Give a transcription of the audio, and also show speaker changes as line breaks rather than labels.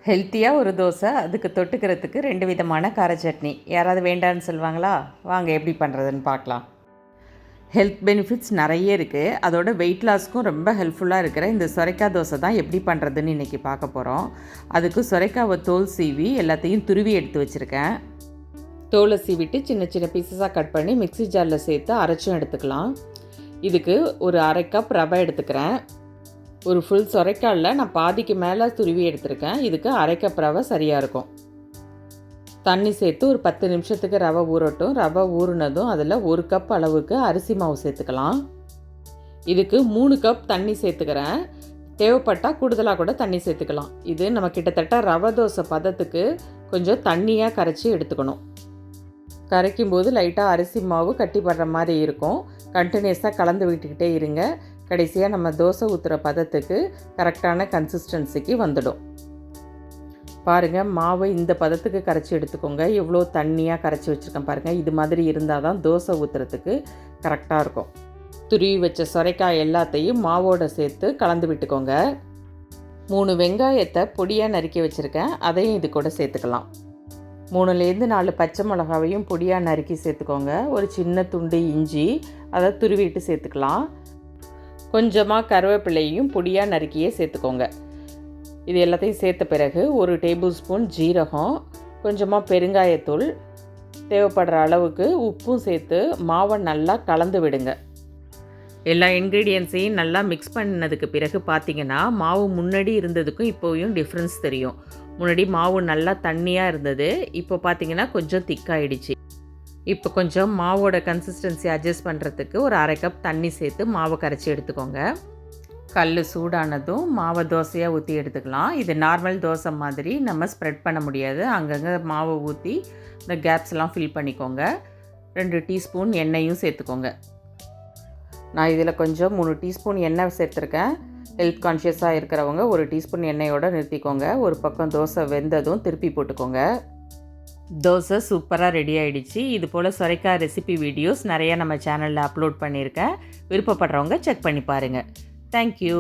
ஹெல்த்தியாக ஒரு தோசை, அதுக்கு தொட்டுக்கிறதுக்கு 2 விதமான கார சட்னி. யாராவது வேண்டான்னு சொல்லுவாங்களா? வாங்க எப்படி பண்ணுறதுன்னு பார்க்கலாம். ஹெல்த் பெனிஃபிட்ஸ் நிறைய இருக்குது. அதோட வெயிட் லாஸ்க்கும் ரொம்ப ஹெல்ப்ஃபுல்லாக இருக்கிற இந்த சொரைக்காய் தோசை தான் எப்படி பண்ணுறதுன்னு இன்றைக்கி பார்க்க போகிறோம். அதுக்கு சொரைக்காவை தோல் சீவி எல்லாத்தையும் துருவி எடுத்து வச்சுருக்கேன். தோலை சீவிட்டு சின்ன சின்ன பீசஸாக கட் பண்ணி மிக்ஸி ஜாரில் சேர்த்து அரைச்சும் எடுத்துக்கலாம். இதுக்கு ஒரு 1/2 கப் ரவை எடுத்துக்கிறேன். ஒரு ஃபுல் சொரைக்காயில் நான் பாதிக்கு மேலே துருவி எடுத்திருக்கேன். இதுக்கு 1/2 கப் ரவை சரியாக இருக்கும். தண்ணி சேர்த்து ஒரு 10 நிமிஷத்துக்கு ரவை ஊறட்டும். ரவை ஊறினதும் அதில் 1 கப் அளவுக்கு அரிசி மாவு சேர்த்துக்கலாம். இதுக்கு 3 கப் தண்ணி சேர்த்துக்கிறேன். தேவைப்பட்டால் கூடுதலாக கூட தண்ணி சேர்த்துக்கலாம். இது நம்ம கிட்டத்தட்ட ரவை தோசை பதத்துக்கு கொஞ்சம் தண்ணியாக கரைச்சி எடுத்துக்கணும். கரைக்கும்போது லைட்டாக அரிசி மாவு கட்டிப்படுற மாதிரி இருக்கும். கண்டினியூஸாக கலந்து விட்டுக்கிட்டே இருங்க. கடைசியாக நம்ம தோசை ஊற்றுற பதத்துக்கு கரெக்டான கன்சிஸ்டன்சிக்கு வந்துடும். பாருங்கள், மாவு இந்த பதத்துக்கு கரைச்சி எடுத்துக்கோங்க. எவ்வளோ தண்ணியாக கரைச்சி வச்சுருக்கேன் பாருங்கள். இது மாதிரி இருந்தால் தான் தோசை ஊற்றுறதுக்கு கரெக்டாக இருக்கும். துருவி வச்ச சொரைக்காய் எல்லாத்தையும் மாவோடு சேர்த்து கலந்து விட்டுக்கோங்க. 3 வெங்காயத்தை பொடியாக நறுக்கி வச்சுருக்கேன். அதையும் இது கூட சேர்த்துக்கலாம். 3லேருந்து 4 பச்சை மிளகாவையும் பொடியாக நறுக்கி சேர்த்துக்கோங்க. ஒரு சின்ன துண்டு இஞ்சி அதை துருவிட்டு சேர்த்துக்கலாம். கொஞ்சமாக கருவேப்பிலையும் பொடியாக நறுக்கியே சேர்த்துக்கோங்க. இது எல்லாத்தையும் சேர்த்த பிறகு 1 டேபிள் ஸ்பூன் ஜீரகம், கொஞ்சமாக பெருங்காயத்தூள், தேவைப்படுற அளவுக்கு உப்பும் சேர்த்து மாவை நல்லா கலந்து விடுங்க. எல்லா இன்க்ரீடியன்ஸையும் நல்லா மிக்ஸ் பண்ணதுக்கு பிறகு பார்த்திங்கன்னா மாவு முன்னாடி இருந்ததுக்கும் இப்போவும் டிஃப்ரென்ஸ் தெரியும். முன்னாடி மாவு நல்லா தண்ணியாக இருந்தது, இப்போ பார்த்திங்கன்னா கொஞ்சம் திக்காயிடுச்சு. இப்போ கொஞ்சம் மாவோட கன்சிஸ்டன்சி அட்ஜஸ்ட் பண்ணுறதுக்கு ஒரு 1/2 கப் தண்ணி சேர்த்து மாவை கரைச்சி எடுத்துக்கோங்க. கல் சூடானதும் மாவை தோசையாக ஊற்றி எடுத்துக்கலாம். இது நார்மல் தோசை மாதிரி நம்ம ஸ்ப்ரெட் பண்ண முடியாது. அங்கங்கே மாவை ஊற்றி இந்த கேப்ஸ்லாம் ஃபில் பண்ணிக்கோங்க. 2 டீஸ்பூன் எண்ணெயும் சேர்த்துக்கோங்க. நான் இதில் கொஞ்சம் 3 டீஸ்பூன் எண்ணெய் சேர்த்துருக்கேன். ஹெல்த் கான்ஷியஸாக இருக்கிறவங்க 1 டீஸ்பூன் எண்ணெயோடு நிறுத்திக்கோங்க. ஒரு பக்கம் தோசை வெந்ததும் திருப்பி போட்டுக்கோங்க. தோசை சூப்பராக ரெடி ஆகிடுச்சு. இது போல் சொரைக்காய் ரெசிபி வீடியோஸ் நிறையா நம்ம சேனலில் அப்லோட் பண்ணியிருக்கேன். விருப்பப்படுறவங்க செக் பண்ணி பாருங்கள். தேங்க்யூ.